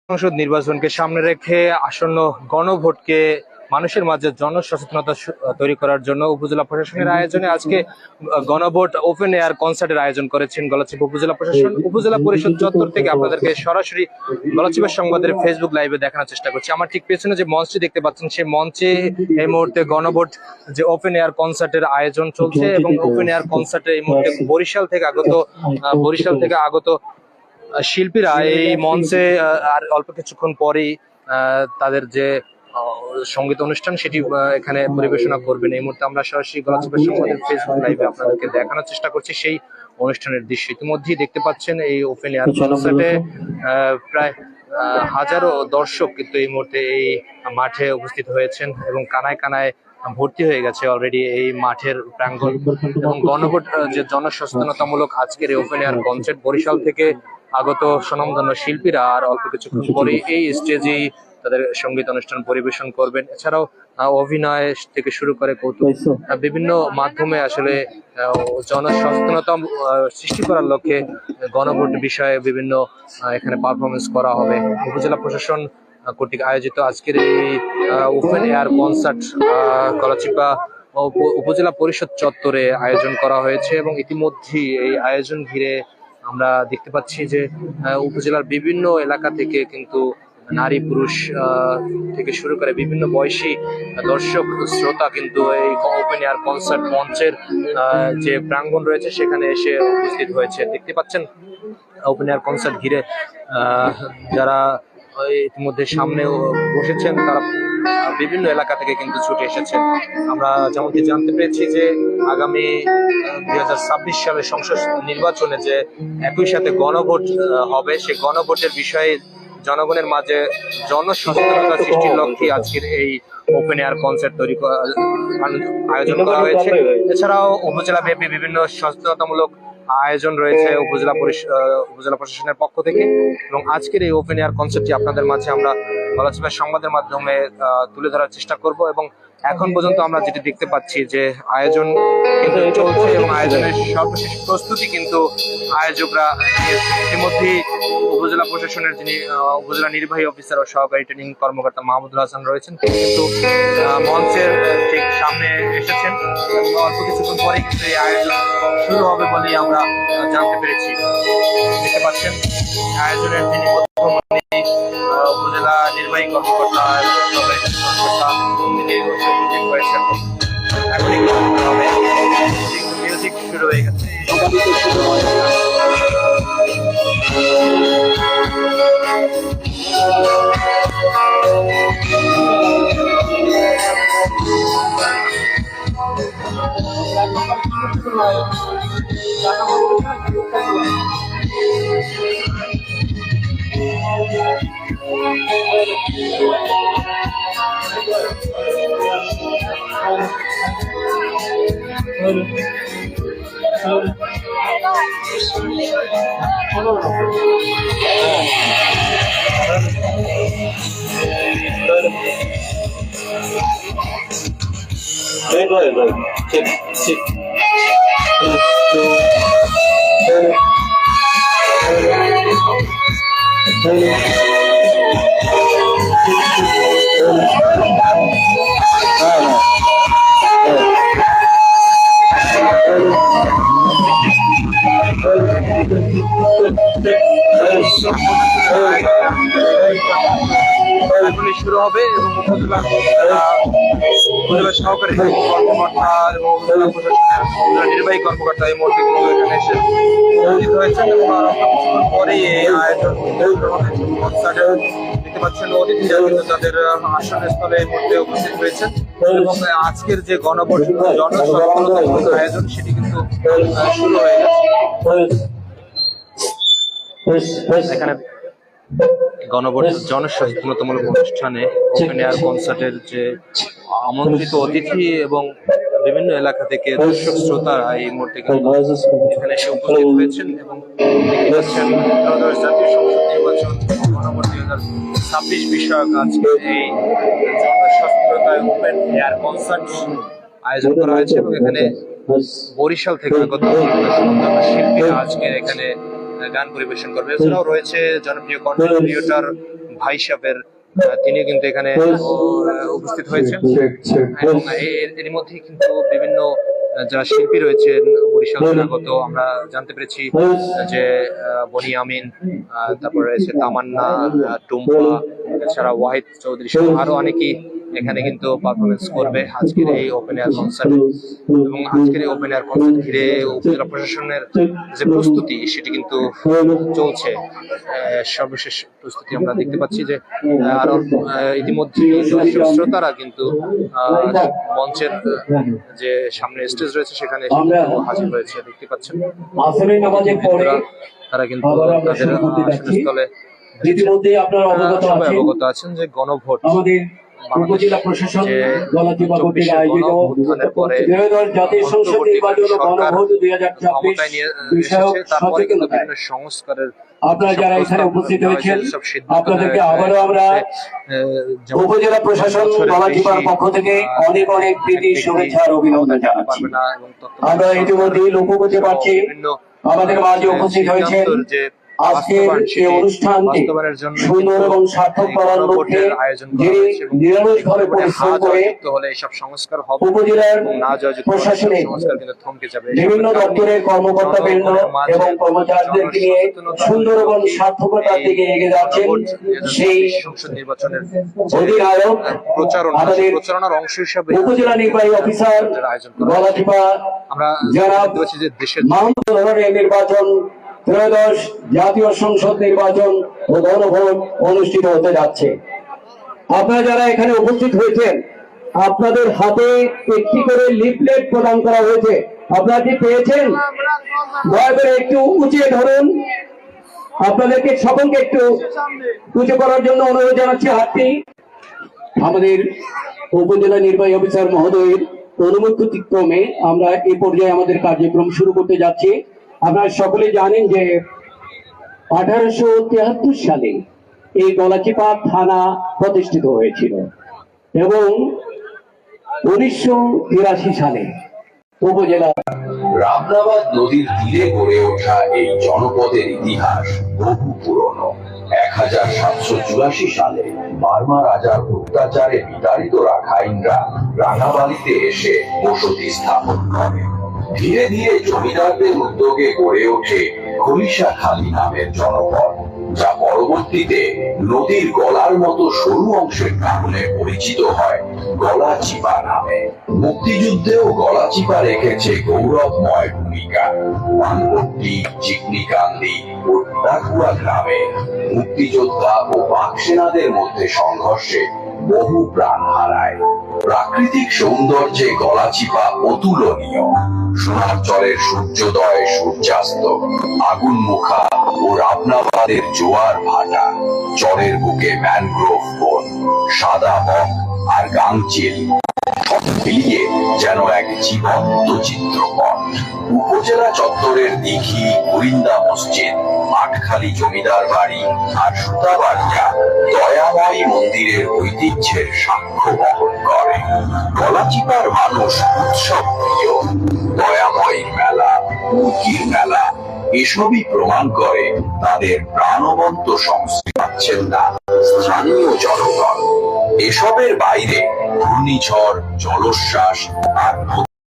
সংসদ নির্বাচনকে সামনে রেখে আসন্ন গণভোটকে মানুষের মাঝে জনসচেতনতা তৈরি করার জন্য উপজেলা প্রশাসনের আয়োজনে আজকে গণভোট ওপেন এয়ার কনসার্টের আয়োজন করেছেন গলাচিপা উপজেলা প্রশাসন। উপজেলা পরিষদ চত্বর থেকে আপনাদেরকে সরাসরি গলাচিপা সংবাদের ফেসবুক লাইভে দেখানোর চেষ্টা করছি। আমার ঠিক পেছনে যে মঞ্চটি দেখতে পাচ্ছেন সেই মঞ্চে এই মুহূর্তে গণভোট যে ওপেন এয়ার কনসার্টের আয়োজন চলছে এবং ওপেন এয়ার কনসার্টে এই মুহূর্তে বরিশাল থেকে আগত শিল্পীরা এই মঞ্চে আর অল্প কিছুক্ষণ পরেই তাদের যে সঙ্গীত অনুষ্ঠান সেটি এখানে পরিবেশনা করবেন। এই মুহূর্তে আমরা সরাসরি গলাচিপা সংবাদের ফেসবুক লাইভে আপনাদেরকে দেখানোর চেষ্টা করছি সেই অনুষ্ঠানের দৃশ্য। ইতিমধ্যেই দেখতে পাচ্ছেন এই ওপেন এয়ার কনসার্টে প্রায় হাজারো দর্শক কিন্তু এই মুহূর্তে এই মাঠে উপস্থিত হয়েছেন এবং কানায় কানায় ভর্তি হয়ে গেছে অলরেডি এই মাঠের প্রাঙ্গণ। এবং গণভোট যে জনসচেতনতামূলক আজকের এই ওপেন এয়ার কনসার্ট, বরিশাল থেকে আগত স্বনামধন্য শিল্পীরা আর অল্প কিছুক্ষণ পরে এই স্টেজেই তাদের সঙ্গীত অনুষ্ঠান পরিবেশন করবেন। এছাড়াও অভিনয় থেকে শুরু করে কৌতুক বিভিন্ন মাধ্যমে আসলে জনসচেতনতা সৃষ্টি করার লক্ষ্যে গণভোট বিষয়ে বিভিন্ন এখানে পারফরমেন্স করা হবে। উপজেলা প্রশাসন কর্তৃক আয়োজিত আজকের এই ওপেন এয়ার কনসার্ট গলাচিপা উপজেলা পরিষদ চত্বরে আয়োজন করা হয়েছে এবং ইতিমধ্যেই এই আয়োজন ঘিরে আমরা দেখতে পাচ্ছি যে উপজেলার বিভিন্ন এলাকা থেকে কিন্তু নারী পুরুষ থেকে শুরু করে বিভিন্ন বয়সী দর্শক শ্রোতা কিন্তু এই ওপেন এয়ার কনসার্ট মঞ্চের যে প্রাঙ্গণ রয়েছে সেখানে এসে উপস্থিত হয়েছে। দেখতে পাচ্ছেন ওপেন এয়ার কনসার্ট ঘিরে যারা ইতিমধ্যে সামনে বসেছেন তারা বিভিন্ন এলাকা থেকে কিন্তু ছুটে এসেছে। আমরা যেমনটি জানতে পেরেছি যে আগামী 2026 সালের সংসদ নির্বাচনে যে একই সাথে গণভোট হবে, সেই গণভোটের বিষয়ে জনগণের মাঝে জনসচেতনতা সৃষ্টির লক্ষ্যে আজকের এই ওপেন এয়ার কনসার্ট আয়োজন করা হয়েছে। এছাড়াও উপজেলা ব্যাপী বিভিন্ন সচেতনতামূলক আয়োজন রয়েছে উপজেলা প্রশাসনের পক্ষ থেকে এবং আজকের এই ওপেন এয়ার কনসার্টটি আপনাদের মাঝে আমরা গলাচিপা সংবাদের মাধ্যমে তুলে ধরার চেষ্টা করব। এবং এখন পর্যন্ত আমরা যেটি দেখতে পাচ্ছি যে আয়োজন কিন্তু চলছে এবং আয়োজনের সর্বশেষ প্রস্তুতি কিন্তু আয়োজকরা ইতিমধ্যেই উপজেলা প্রশাসনের যিনি উপজেলা নির্বাহী অফিসার ও সহকারী ট্রেনিং কর্মকর্তা মাহমুদুল হাসান রয়েছেন, তিনি কিন্তু মঞ্চের ঠিক সামনে এসেছেন। অল্প কিছুক্ষণ পরে কিন্তু এই আয়োজন শুরু হবে বলেই আমরা জানতে পেরেছি। দেখতে পাচ্ছেন আয়োজনের যিনি উপজেলা নির্বাহী কর্মকর্তা মিউজিক শুরু হয়ে গেছে। শুরু হবে এবং উপজেলা সহকারী কর্মকর্তা এবং উপজেলা প্রশাসনের নির্বাহী কর্মকর্তা এই মুহূর্তে কিন্তু এখানে এসে উপস্থিত হয়েছেন এবং আরো কিছুক্ষণ পরেই এই আয়োজন দেখতে পাচ্ছেন অতিথিরা কিন্তু তাদের আসনস্থলে এই মুহূর্তে উপস্থিত হয়েছেন এবং আজকের যে গণভোট জনসচেতনতামূলক আয়োজন সেটি কিন্তু শুরু হয়ে গেছে। এখানে গণভোট জনসচেতনতামূলক অনুষ্ঠানে ওপেন এয়ার কনসার্টের যে আমন্ত্রিত অতিথি এবং বিভিন্ন এলাকা থেকে দর্শক শ্রোতারা এই মুহূর্তে এখানে এসে উপস্থিত হয়েছেন এবং জাতীয় সংসদ নির্বাচন গণভোট 2026 বিষয়ক আজকে এই জনসচেতনতা ওপেন এয়ার কনসার্ট আয়োজন করা হয়েছে এবং এখানে বরিশাল থেকে আগত শিল্পীরা আজকে এখানে গান পরিবেশন করবে। এছাড়াও রয়েছে জনপ্রিয় কন্টেন্ট ক্রিয়েটর ভাই সাহেবের তিনি কিন্তু এখানে উপস্থিত হয়েছেন এবং এর মধ্যে কিন্তু বিভিন্ন যারা শিল্পী রয়েছেন বরিশাল থেকে আগত আমরা জানতে পেরেছি যে বনি আমিন, তারপরে রয়েছে তামান্না, টুম্পা, এছাড়া ওয়াহিদ চৌধুরী সহ আরো অনেকেই এখানে কিন্তু পারফরমেন্স করবে আজকের এই ওপেন এয়ার কনসার্ট। এবং আজকের এই ওপেন এয়ার কনসার্ট ঘিরে উপজেলা প্রশাসনের যে প্রস্তুতি সেটি কিন্তু চলছে, সর্বশেষ প্রস্তুতি আমরা দেখতে পাচ্ছি যে আরো ইতিমধ্যে শ্রোতারা কিন্তু মঞ্চের যে সামনে স্টেজ রয়েছে সেখানে হাজির হয়েছে দেখতে পাচ্ছেন। তারা কিন্তু তাদের আসনস্থলে সবাই অবগত আছেন যে গণভোট উপজেলা প্রশাসন গণতিপা কর্তৃক আয়োজিত জাতীয় সংসদ নির্বাচন ও গণভোট 2024 বিষয়ক সচেতনতায় সংস্কারের আপনারা যারা এখানে উপস্থিত হয়েছেন আপনাদেরকে আবারও আমরা উপজেলা প্রশাসন গণতিপার পক্ষ থেকে অনেক অনেক প্রীতি শুভেচ্ছা আর অভিনন্দন জানাচ্ছি। আমরা ইতিমধ্যেই লক্ষ্য করতে পারছি আমাদের মাঝে উপস্থিত হয়েছেন আজকের এই অনুষ্ঠানটি সুন্দর এবং সার্থক করার লক্ষ্যে যিনি নিরলসভাবে পরিশ্রম করে উপজেলার প্রশাসনে বিভিন্ন দপ্তরের কর্মকর্তাবৃন্দ এবং কর্মচারীদেরকে নিয়ে সুন্দর এবং সার্থকতার দিকে এগিয়ে যাচ্ছেন সেই অধিনায়ক আমাদের উপজেলা নির্বাহী অফিসার গলাচিপা যারা মাউন্ট ধরনের নির্বাচন ত্রয়োদশ জাতীয় সংসদ নির্বাচন ও গণভোট অনুষ্ঠিত হতে যাচ্ছে। আপনারা যারা এখানে উপস্থিত হয়েছেন আপনাদের হাতে একটি করে লিফলেট প্রদান করা হয়েছে, আপনারা কি পেয়েছেন? দয়া করে একটু উঁচিয়ে ধরুন, আপনাদেরকে সকলকে একটু উঁচু করার জন্য অনুরোধ জানাচ্ছি হাতটি। আমাদের উপজেলা নির্বাহী অফিসার মহোদয়ের অনুমতি ক্রমে আমরা এই পর্যায়ে আমাদের কার্যক্রম শুরু করতে যাচ্ছি। আপনারা সকলে জানেন যে 1873 সালে এই গলাচিপা থানা প্রতিষ্ঠিত হয়েছিল এবং 1983 সালে উপজেলা রামনাবাদ নদীর তীরে গড়ে ওঠা এই জনপদের ইতিহাস বহু পুরনো। 1784 সালে বার্মা রাজার অত্যাচারে বিতাড়িত রাখাইনরা রাঙাবালিতে এসে বসতি স্থাপন করে। ধীরে ধীরে জমিদারদের উদ্যোগে গড়ে ওঠে খলিশাখালী নামের জনপদ, যা পরবর্তীতে নদীর গলার মতো সরু অংশের কারণে পরিচিত হয় গলাচিপা নামে। মুক্তিযুদ্ধেও গলাচিপা রেখেছে গৌরবময় ভূমিকা। পানপট্টি, চিকনিকান্দি ও ডাকুয়া গ্রামে মুক্তিযোদ্ধা ও পাক সেনাদের মধ্যে সংঘর্ষে বহু প্রাণ হারায়। প্রাকৃতিক সৌন্দর্যে গলাচিপা অতুলনীয়। সোনারচরের সূর্যোদয়, সূর্যাস্ত, আগুন মুখা ও রামনাবাদের জোয়ার ভাটা, চরের বুকে ম্যানগ্রোভ বন, সাদা বক আর গাংচিল সব মিলিয়ে যেন এক জীবন্ত চিত্রপট। উপজেলা চত্বরের দিঘি, কুরিন্দা মসজিদ, আটখালি জমিদার বাড়ি আর সুতাবাড়িয়া দয়াময়ী মন্দিরের ঐতিহ্যের সাক্ষ্য বহন করে। গলাচিপার মানুষ উৎসব প্রিয়। দয়াময়ীর মেলা, মুরগির মেলা এসবই প্রমাণ করে তাদের প্রাণবন্ত সংস্কৃতি পাচ্ছেন না স্থানীয় জনগণ। এসবের বাইরে ঘূর্ণিঝড়, জলোচ্ছ্বাস আর